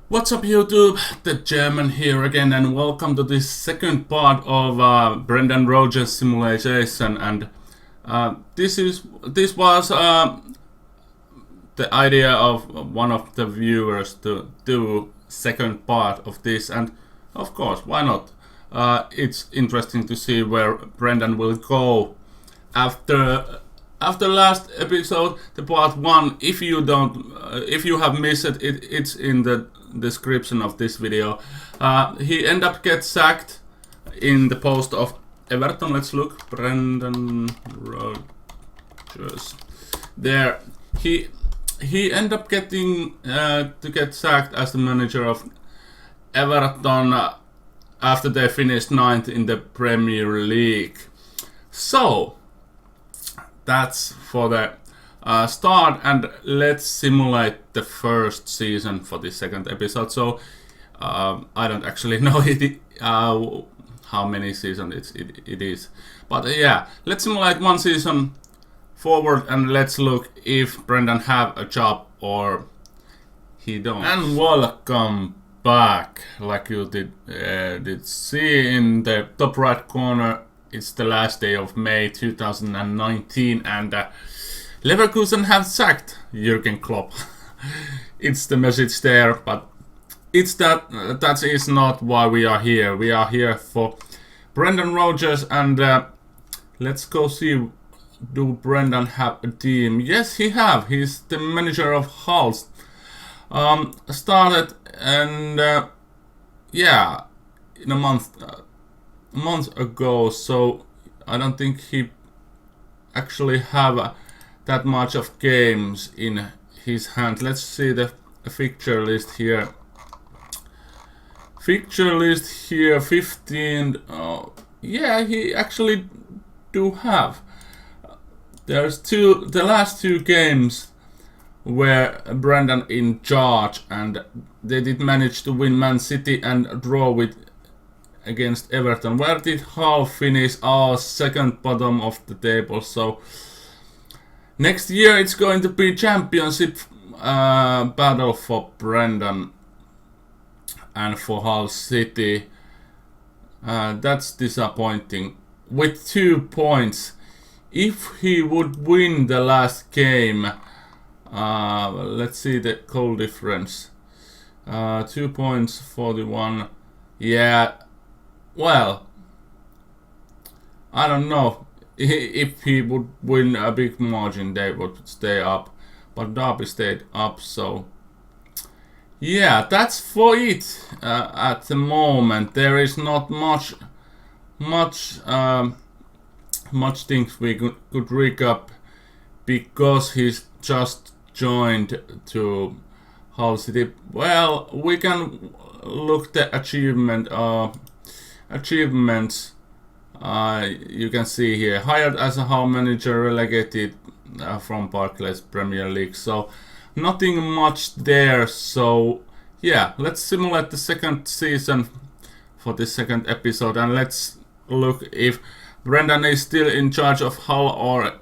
What's up YouTube, the German here again, and welcome to this second part of Brendan Rodgers simulation. And this was the idea of one of the viewers to do second part of this, and of course, why not? It's interesting to see where Brendan will go after last episode, the part 1. If you have missed it, it's in the description of this video. He ended up get sacked in the post of Everton. Let's look. Brendan Rodgers. There. He ended up getting to get sacked as the manager of Everton after they finished 9th in the Premier League. So that's for the start, and let's simulate the first season for the second episode. So I don't actually know how many seasons it is, but yeah, let's simulate one season forward and let's look if Brendan have a job or he don't. And welcome back. Like you did see in the top right corner, it's the last day of May 2019, and Leverkusen have sacked Jürgen Klopp. It's the message there, but it's that is not why we are here. We are here for Brendan Rodgers, and let's go see, do Brendan have a team? Yes, he have. He's the manager of Hull. Started, and yeah, in a month ago, so I don't think he actually have that much of games in his hand. Let's see the fixture list here. Fixture list here, 15. Yeah, he actually do have. There's the last two games were Brendan in charge, and they did manage to win Man City and draw against Everton. Where did Hull finish? Second bottom of the table. So next year it's going to be championship battle for Brendan and for Hull City. That's disappointing. With 2 points, if he would win the last game, let's see the goal difference. 2 points, 41. Yeah. Well, I don't know. If he would win a big margin, they would stay up. But Derby stayed up, so yeah, that's for it at the moment. There is not much things we could rig up, because he's just joined to Hull City. Well, we can look the achievements. You can see here, hired as a Hull manager, relegated from Barclays Premier League. So nothing much there. So yeah, let's simulate the second season for the second episode, and let's look if Brendan is still in charge of Hull or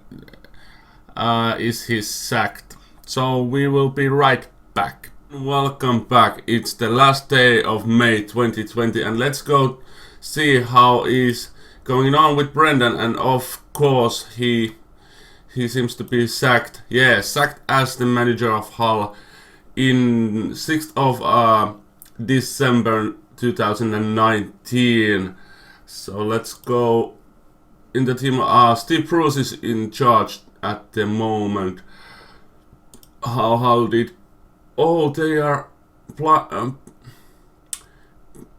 is he sacked. So we will be right back. Welcome back. It's the last day of May 2020, and let's go see how is going on with Brendan. And of course he seems to be sacked. Yeah, sacked as the manager of Hull in 6th of December 2019. So let's go in the team. Steve Bruce is in charge at the moment. How did? Oh, they are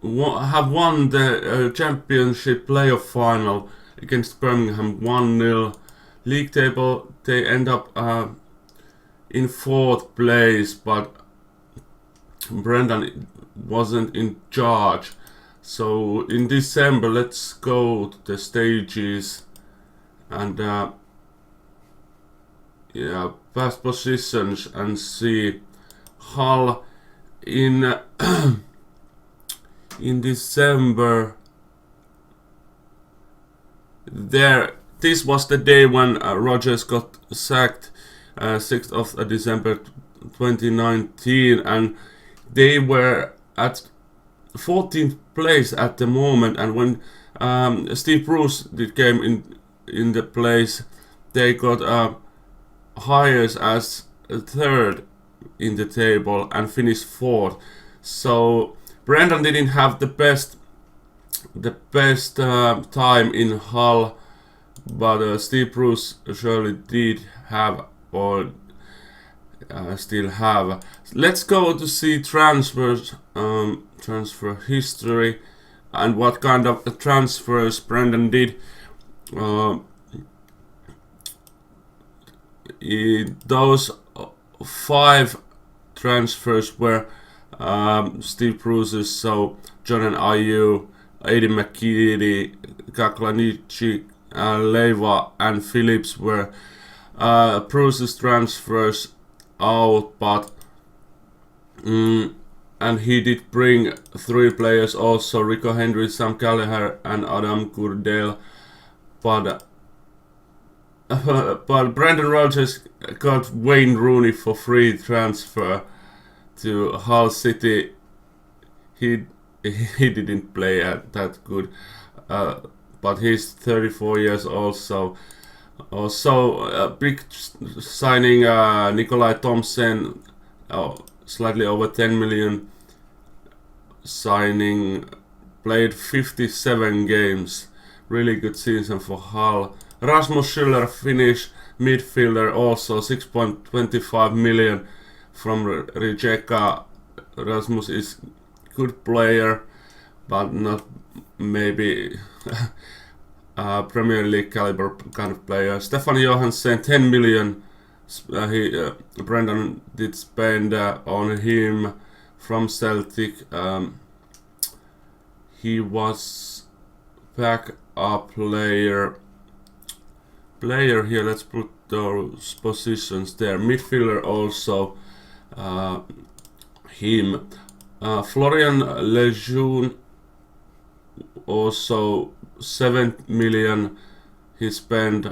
have won the championship playoff final against Birmingham 1-0. League table, they end up in 4th place, but Brendan wasn't in charge. So in December, let's go to the stages and yeah, past positions and see Hull in in December. This was the day when Rodgers got sacked, 6th of December 2019, and they were at 14th place at the moment, and when Steve Bruce came in the place, they got hires as third in the table and finished fourth. So Brendan didn't have the best time in Hull, but Steve Bruce surely did have, or still have. Let's go to see transfers, transfer history, and what kind of transfers Brendan did. Those 5 transfers were Steve Bruce's, so John and Ayew, Aidan McKeady, Kaklanichi, Leiva and Phillips were Bruce's transfers out, but and he did bring 3 players also, Rico Henry, Sam Gallagher and Adam Goodale, but Brendan Rodgers got Wayne Rooney for free transfer to Hull City. He didn't play that good, but he's 34 years old. So also a big signing, Nikolai Thompson, slightly over 10 million signing, played 57 games, really good season for Hull. Rasmus Schüller, Finnish midfielder, also 6.25 million from Rijeka. Rasmus is good player, but not maybe Premier League caliber kind of player. Stefan Johansson, 10 million. Brendan did spend on him from Celtic. He was backup player here. Let's put those positions there. Midfielder also him. Florian Lejeune, also 7 million. He spent,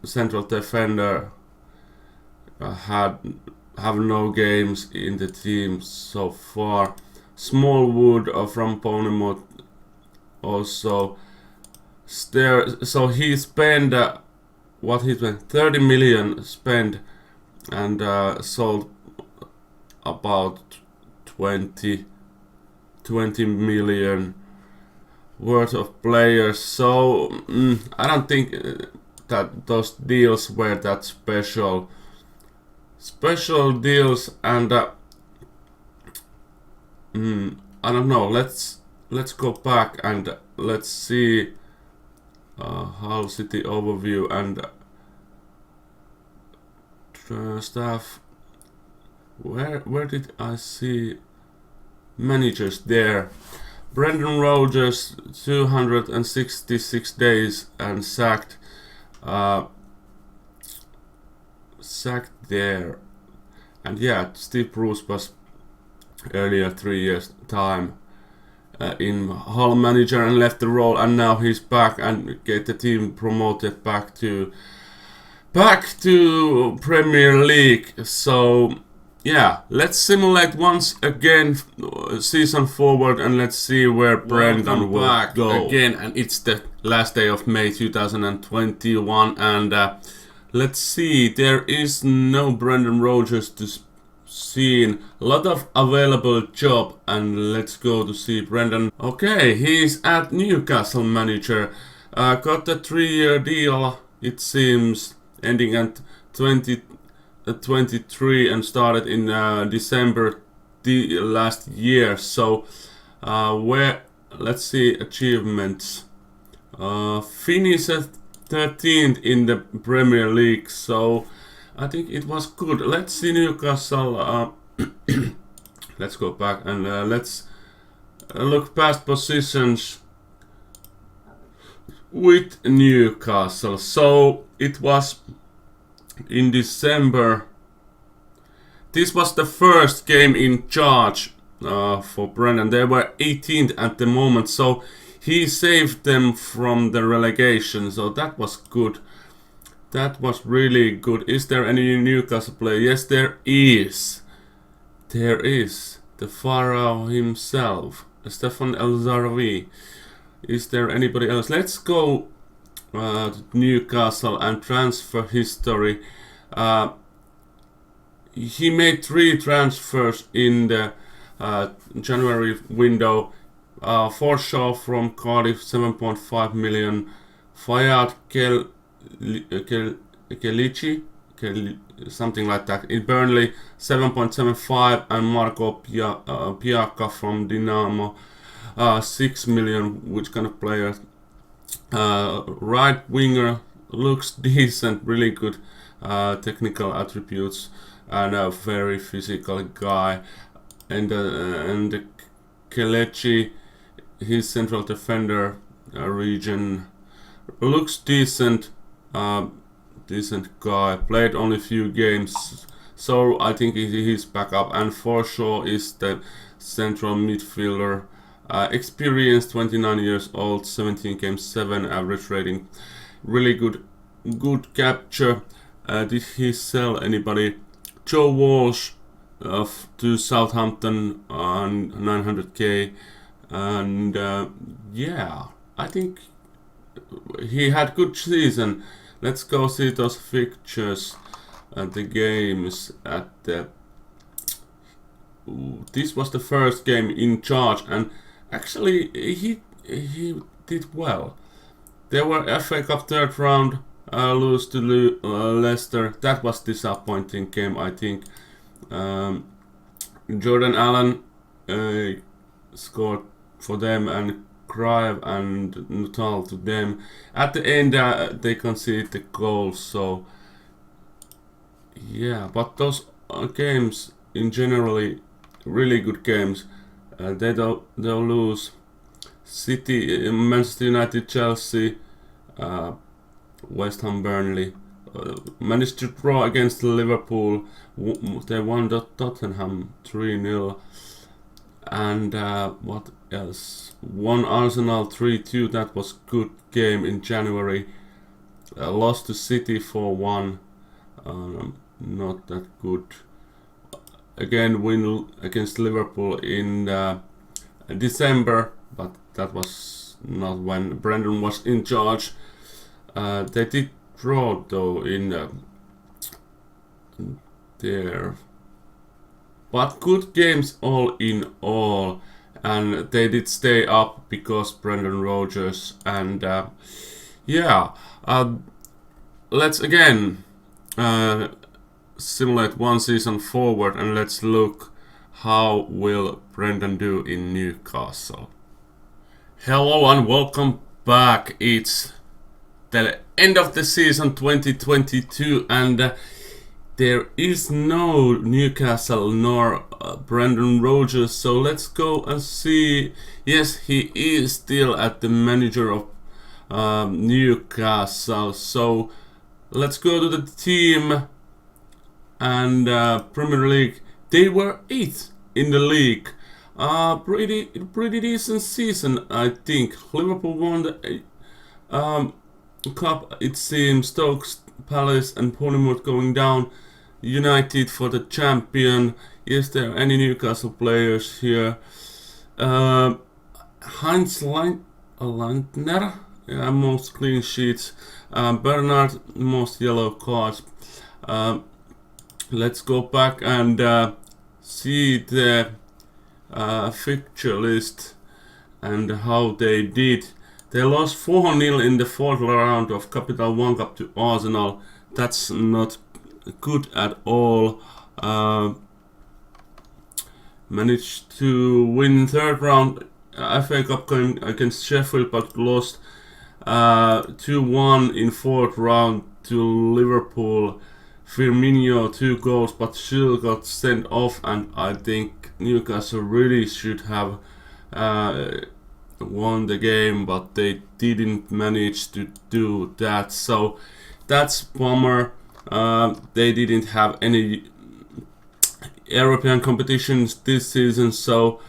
central defender, have no games in the team so far. Smallwood from Bournemouth also there. So he spent what he spent, 30 million spent, and sold about 20 million worth of players. So I don't think that those deals were that special deals, and I don't know. Let's go back and let's see Hull City overview and staff. Where did I see managers there? Brendan Rodgers, 266 days and sacked there. And yeah, Steve Bruce was earlier 3 years time in Hull manager and left the role, and now he's back and get the team promoted back to Premier League. So yeah, let's simulate once again season forward, and let's see where Brendan will go again. And it's the last day of May 2021, and let's see, there is no Brendan Rodgers to see. A lot of available job, and let's go to see Brendan. Okay, he's at Newcastle manager. Got a 3-year deal, it seems, ending at 2023 and started in December the last year. So let's see achievements. Finished 13th in the Premier League, so I think it was good. Let's see Newcastle. Let's go back and let's look past positions with Newcastle. So it was in December. This was the first game in charge for Brendan. They were 18th at the moment, so he saved them from the relegation. So that was good. That was really good. Is there any Newcastle player? Yes, there is. There the Pharaoh himself, Stefan El-Zarawi. Is there anybody else? Let's go to Newcastle and transfer history. He made 3 transfers in the January window. Forshaw from Cardiff, 7.5 million. Fayad Kelici, something like that, in Burnley, 7.75, and Marco Piacca from Dinamo, 6 million. Which kind of player? Right winger, looks decent, really good technical attributes, and a very physical guy. And Kelechi, his central defender region, looks decent. Decent guy. Played only few games, so I think he's back up. And Forshaw is the central midfielder. Experienced, 29 years old, 17 games, 7 average rating. Really good capture. Did he sell anybody? Joe Walsh to Southampton on 900k, and yeah, I think he had good season. Let's go see those fixtures at the games at the. This was the first game in charge, and actually he did well. They were FA Cup third round, lose to Leicester. That was disappointing game, I think. Jordan Allen scored for them, and Crive and Nuttall to them. At the end, they conceded the goals, so yeah. But those games in generally really good games. They'll lose. City, Manchester United, Chelsea, West Ham, Burnley. Managed to draw against Liverpool. They won Tottenham 3-0. And what else? Won Arsenal 3-2. That was good game in January. Lost to City 4-1. Not that good. Again, win against Liverpool in December, but that was not when Brendan was in charge. They did draw though in there. But good games all in all, and they did stay up because Brendan Rodgers. And yeah, let's again simulate one season forward, and let's look how will Brendan do in Newcastle. Hello and welcome back. It's the end of the season 2022, and there is no Newcastle nor Brendan Rodgers, so let's go and see. Yes, he is still at the manager of Newcastle, so let's go to the team. And Premier League, they were 8th in the league. Pretty decent season, I think. Liverpool won the cup, it seems. Stokes, Palace and Bournemouth going down. United for the champion. Is there any Newcastle players here? Heinz Landner, most clean sheets. Bernard, most yellow cards. Let's go back and see the fixture list and how they did. They lost 4-0 in the 4th round of Capital One Cup to Arsenal. That's not good at all. Managed to win 3rd round FA Cup game against Sheffield, but lost 2-1 in 4th round to Liverpool. Firmino 2 goals, but still got sent off, and I think Newcastle really should have won the game, but they didn't manage to do that, so that's bummer. They didn't have any European competitions this season, so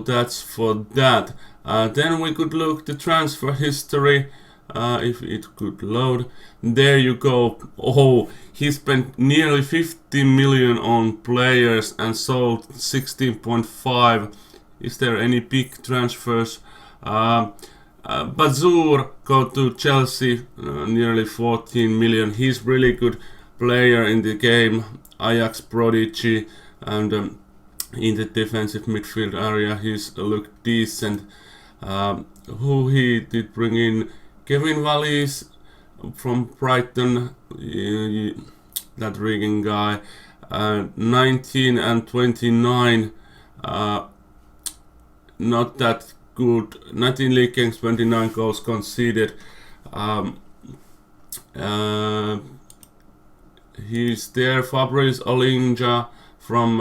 that's for that. Then we could look the transfer history. if it could load. There you go. Oh, he spent nearly 50 million on players and sold 16.5. Is there any big transfers? Bazour go to Chelsea, nearly 14 million. He's really good player in the game. Ajax prodigy, and in the defensive midfield area he's looked decent. Who he did bring in? Kevin Wallis from Brighton, that rigging guy. 19 and 29, not that good. 19 league games, 29 goals conceded. He's there. Fabrice Olinja from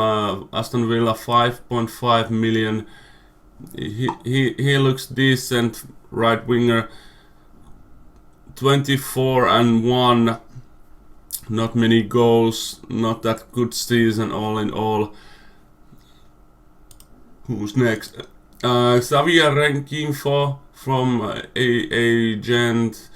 Aston Villa, 5.5 million. He looks decent, right winger. 24 and 1. Not many goals, not that good season all in all. Who's next? Xavier Renkinfo from Agent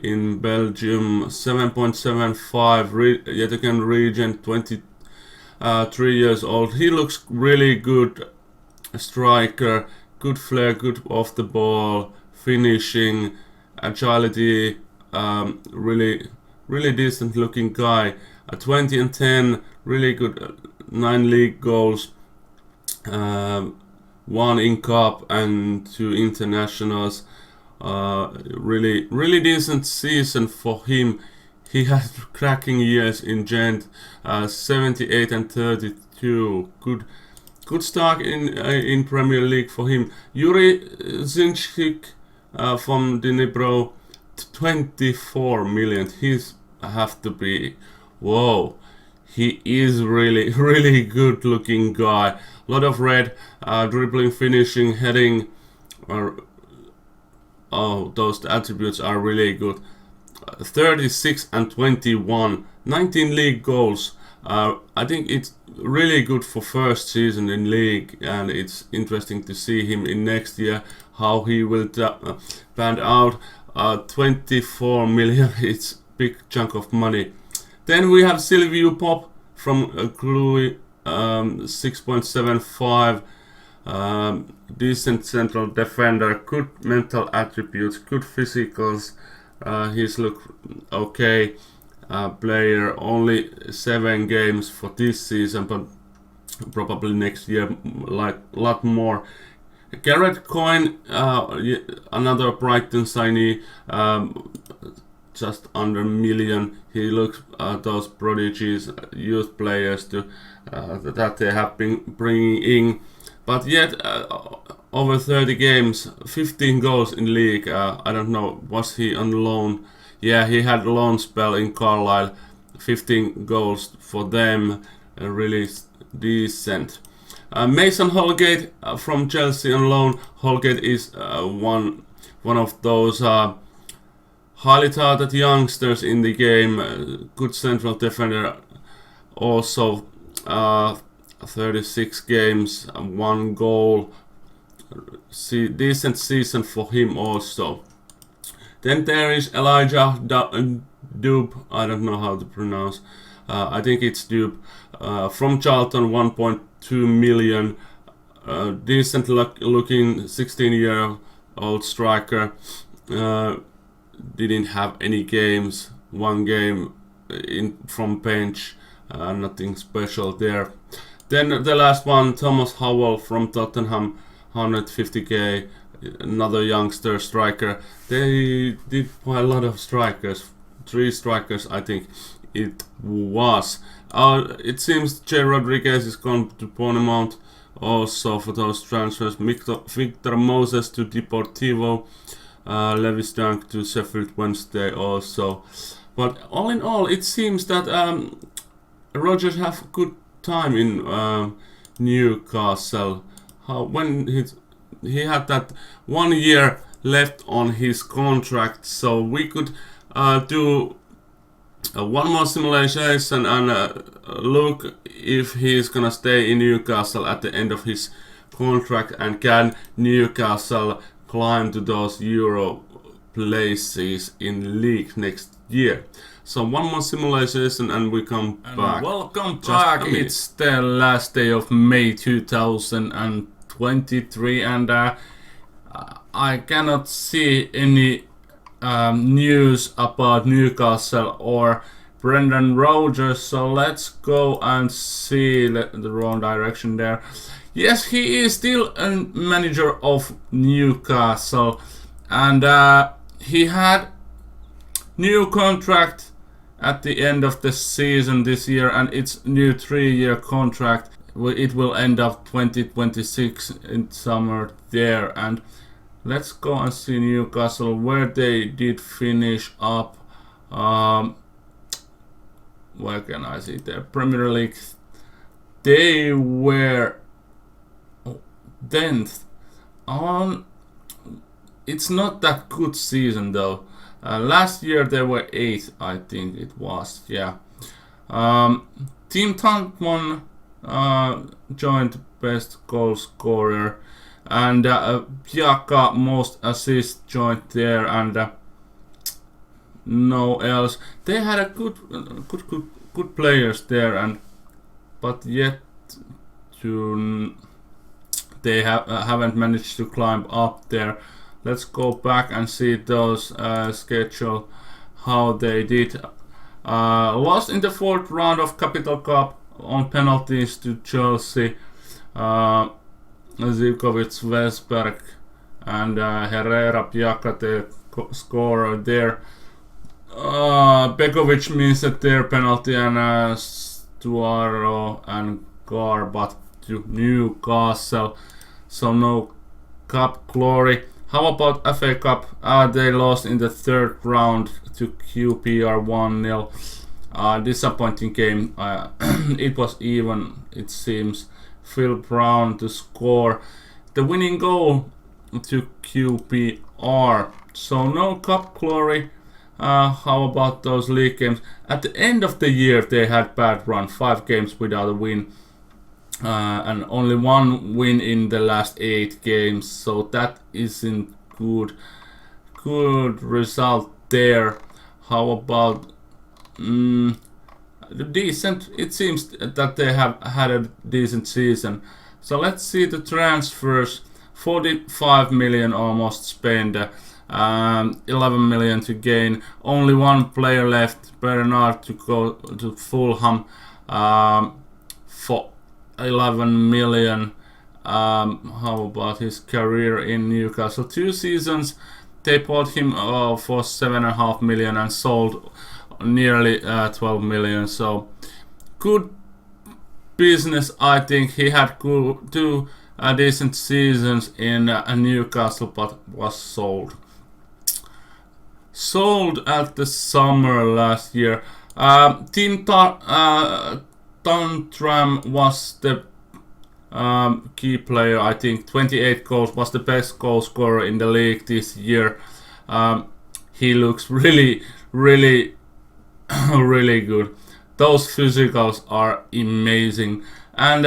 in Belgium, 7.75, yet again Regent, 23 years old. He looks really good striker, good flair, good off the ball, finishing, agility, really decent looking guy. 20 and 10, really good, 9 league goals, 1 in cup and 2 internationals. Really decent season for him. He had cracking years in Gent, 78 and 32. Good start in Premier League for him. Yuri Zinchik from Dnipro, 24 million. He's have to be, whoa. He is really good looking guy. Lot of red, dribbling, finishing, heading. Those attributes are really good. 36 and 21, 19 league goals. I think it's really good for first season in league, and it's interesting to see him in next year how he will pan out. 24 million, it's big chunk of money. Then we have Silvio Pop from Cluj, 6.75. Decent central defender, good mental attributes, good physicals. He's look okay. Player, only 7 games for this season, but probably next year like a lot more. Garrett Coyne, another Brighton signee, just under million. He looks those prodigies, youth players to that they have been bringing in, but yet over 30 games, 15 goals in league. I don't know, was he on loan? Yeah, he had a loan spell in Carlisle. 15 goals for them, really decent. Mason Holgate from Chelsea on loan. Holgate is one of those highly touted youngsters in the game. Good central defender. Also 36 games, 1 goal. Decent season for him also. Then there is Elijah Dube. I don't know how to pronounce. I think it's Dube. From Charlton, 1.2 million. Decent looking 16-year-old striker. Didn't have any games. 1 game from bench. Nothing special there. Then the last one, Thomas Howell from Tottenham, 150k. Another youngster striker. They did quite a lot of strikers. 3 strikers, I think it was. It seems Jay Rodriguez is gone to Bournemouth also for those transfers. Victor Moses to Deportivo. Lewis Dunk to Sheffield Wednesday also. But all in all, it seems that Rodgers have good time in Newcastle. When he had that 1 year left on his contract, so we could do one more simulation and look if he's gonna stay in Newcastle at the end of his contract, and can Newcastle climb to those Euro places in league next year. So one more simulation and we come back. Welcome back. It's the last day of May 2023 and I cannot see any news about Newcastle or Brendan Rodgers, so let's go and see the wrong direction there. Yes, he is still a manager of Newcastle and he had new contract at the end of the season this year and it's new 3-year contract. It will end up 2026 in summer there, and let's go and see Newcastle where they did finish up. Where can I see their Premier League? They were 10th. It's not that good season though. Last year they were 8th, I think it was. Yeah. Team Tantman joined best goal scorer, and Piaka most assists joined there, and no else. They had a good players there, and but yet they haven't managed to climb up there. Let's go back and see those schedule how they did. Lost in the 4th round of Capital Cup on penalties to Chelsea. Zivkovic, Vesberg, and Herrera, Piaka, the scorer there. Begovic missed their penalty, and Stuaro and Garbat to Newcastle. So no cup glory. How about FA Cup? They lost in the 3rd round to QPR 1-0. Disappointing game. It was even, it seems. Phil Brown to score the winning goal to QPR. So no cup glory. How about those league games? At the end of the year they had bad run, 5 games without a win. And only 1 win in the last 8 games, so that isn't good result there. How about decent? It seems that they have had a decent season. So let's see the transfers. 45 million almost spent, 11 million to gain. Only 1 player left, Bernard, to go to Fulham for 11 million. How about his career in Newcastle? 2 seasons. They bought him for 7.5 million and sold nearly 12 million. So good business, I think. He had 2 decent seasons in Newcastle, but was sold. Sold at the summer last year. Team Tantram was the key player, I think. 28 goals, was the best goal scorer in the league this year. He looks really really good. Those physicals are amazing, and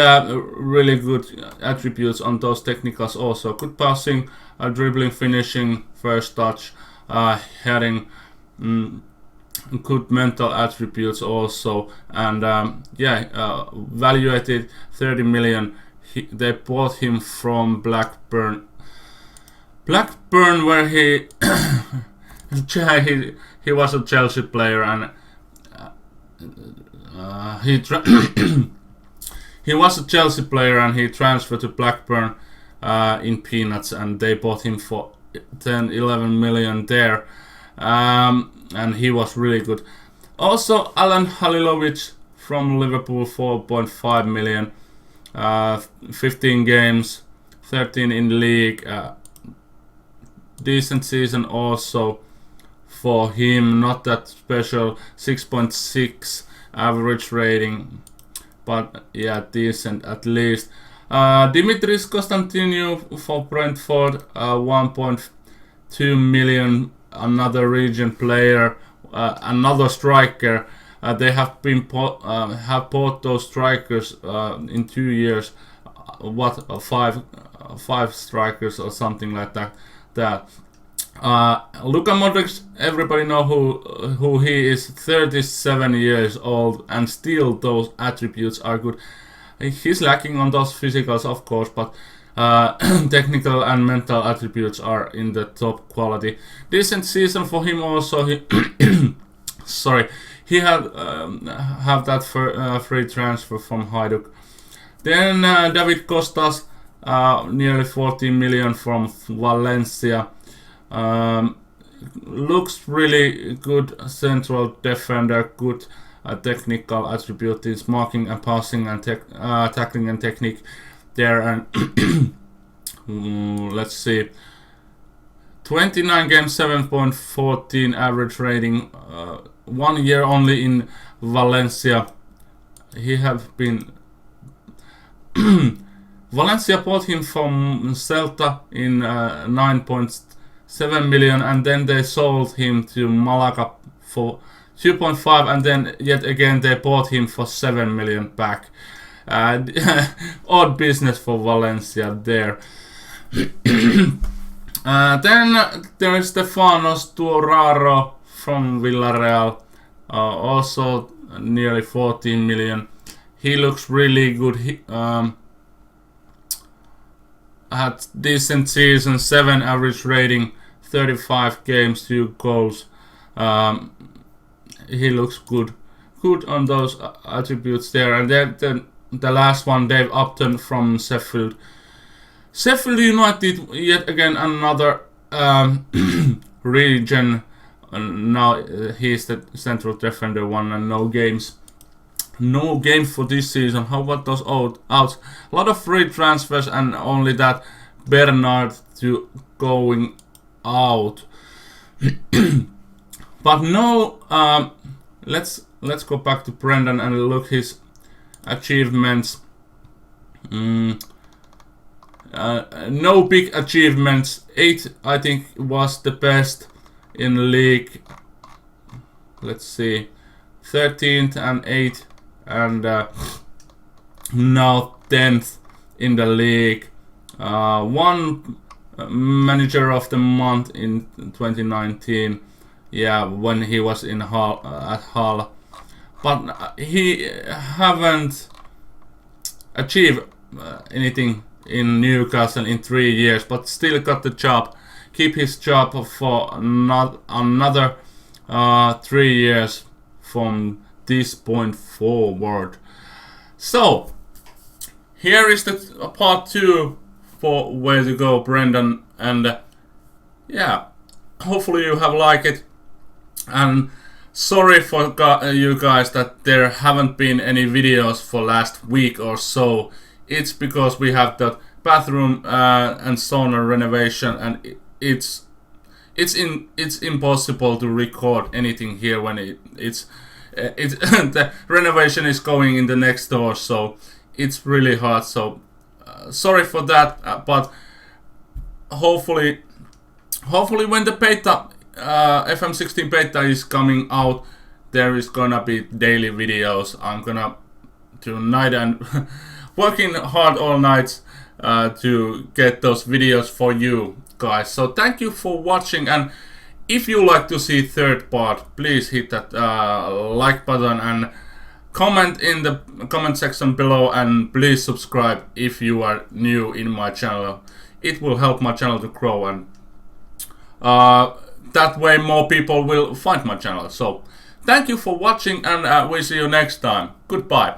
really good attributes on those technicals also. Good passing, dribbling, finishing, first touch, heading, good mental attributes also, and valuated 30 million. They bought him from Blackburn, where he he was a Chelsea player, and he was a Chelsea player, and he transferred to Blackburn in peanuts, and they bought him for 10-11 million there, and he was really good. Also, Alan Halilovic from Liverpool, 4.5 million, 15 games, 13 in the league, decent season also for him, not that special, 6.6 average rating, but yeah, decent at least. Dimitris Konstantiniou for Brentford, 1.2 million, another region player, another striker. They have been bought those strikers in 2 years. Five strikers or something like that. Luka Modric, everybody know who he is. 37 years old, and still those attributes are good. He's lacking on those physicals, of course, but technical and mental attributes are in the top quality. Decent season for him also. He he had have that free transfer from Hajduk. Then David Costas, nearly 14 million from Valencia. Looks really good central defender, good technical attributes, marking and passing and tackling and technique there. And let's see, 29 games, 7.14 average rating. 1 year only in Valencia. He have been Valencia bought him from Celta in 9.7 million, and then they sold him to Malaga for 2.5, and then yet again they bought him for 7 million back. Odd business for Valencia there. Then there is Stefano Sturaro from Villarreal, also nearly 14 million. He looks really good. He had decent season, 7 average rating, 35 games, 2 goals. He looks good on those attributes there. And then the last one, Dave Upton from Sheffield. Sheffield United, yet again another region. Now he's the central defender one, and no games for this season. How about those outs? A lot of free transfers, and only that Bernard to going out. But no, let's go back to Brendan and look his achievements. No big achievements. 8, I think, was the best in the league. Let's see, 13th and 8th, and now 10th in the league. One manager of the month in 2019. Yeah, when he was in Hull, at Hull, but he haven't achieved anything in Newcastle in 3 years, but still got the job. Keep his job for another 3 years from this point forward. So here is the part 2 for where to go, Brendan, and yeah, hopefully you have liked it. And sorry for you guys that there haven't been any videos for last week or so. It's because we have the bathroom and sauna renovation, and it's impossible to record anything here when it's the renovation is going in the next door, so it's really hard. So sorry for that, but hopefully when the beta FM16 beta is coming out, there is gonna be daily videos. I'm gonna tonight and working hard all night to get those videos for you guys. So thank you for watching, and if you like to see third part, please hit that like button and comment in the comment section below, and please subscribe if you are new in my channel. It will help my channel to grow, and that way more people will find my channel. So thank you for watching, and we'll see you next time. Goodbye.